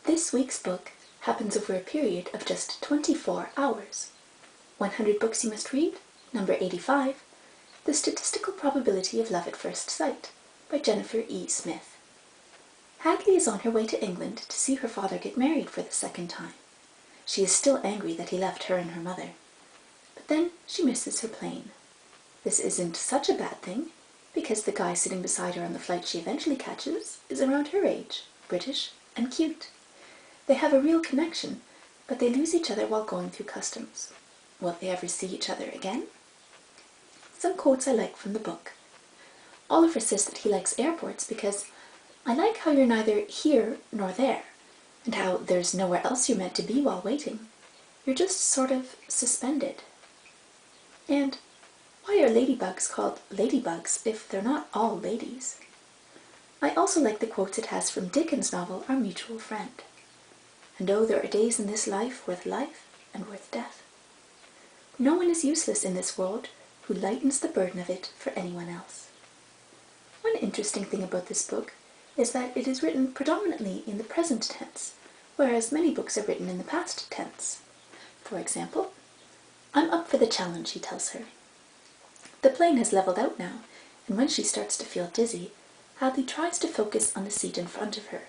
This week's book happens over a period of just 24 hours. 100 Books You Must Read, number 85, The Statistical Probability of Love at First Sight, by Jennifer E. Smith. Hadley is on her way to England to see her father get married for the second time. She is still angry that he left her and her mother. But then she misses her plane. This isn't such a bad thing, because the guy sitting beside her on the flight she eventually catches is around her age, British, and cute. They have a real connection, but they lose each other while going through customs. Will they ever see each other again? Some quotes I like from the book. Oliver says that he likes airports because I like how you're neither here nor there, and how there's nowhere else you're meant to be while waiting. You're just sort of suspended. And why are ladybugs called ladybugs if they're not all ladies? I also like the quotes it has from Dickens' novel Our Mutual Friend. And oh, there are days in this life worth life and worth death. No one is useless in this world who lightens the burden of it for anyone else. One interesting thing about this book is that it is written predominantly in the present tense, whereas many books are written in the past tense. For example, I'm up for the challenge, he tells her. The plane has leveled out now, and when she starts to feel dizzy, Hadley tries to focus on the seat in front of her,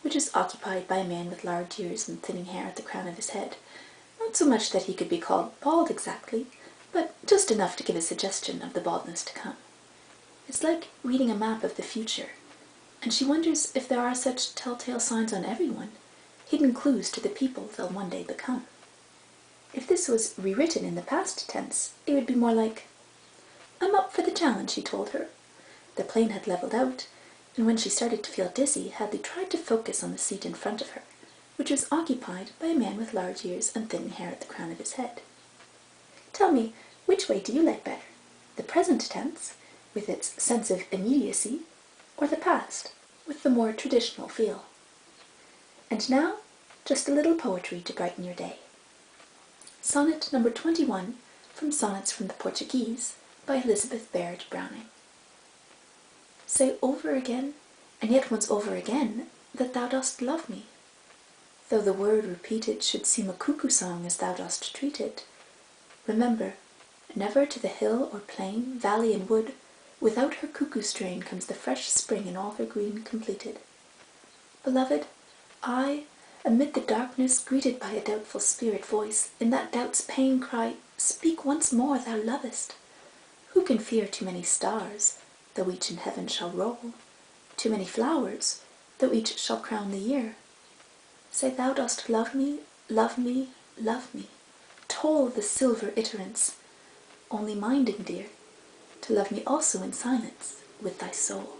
which is occupied by a man with large ears and thinning hair at the crown of his head. Not so much that he could be called bald exactly, but just enough to give a suggestion of the baldness to come. It's like reading a map of the future, and she wonders if there are such telltale signs on everyone, hidden clues to the people they'll one day become. If this was rewritten in the past tense, it would be more like, I'm up for the challenge, he told her. The plane had leveled out, and when she started to feel dizzy, Hadley tried to focus on the seat in front of her, which was occupied by a man with large ears and thin hair at the crown of his head. Tell me, which way do you like better? The present tense, with its sense of immediacy, or the past, with the more traditional feel? And now, just a little poetry to brighten your day. Sonnet number 21, from Sonnets from the Portuguese, by Elizabeth Barrett Browning. Say over again, and yet once over again, that thou dost love me. Though the word repeated should seem a cuckoo song as thou dost treat it, remember, never to the hill or plain, valley and wood, without her cuckoo strain comes the fresh spring in all her green completed. Beloved, I, amid the darkness, greeted by a doubtful spirit voice, in that doubt's pain cry, speak once more, thou lovest. Who can fear too many stars, though each in heaven shall roll, too many flowers, though each shall crown the year? Say thou dost love me, love me, love me, toll the silver iterance, only minding, dear, to love me also in silence with thy soul.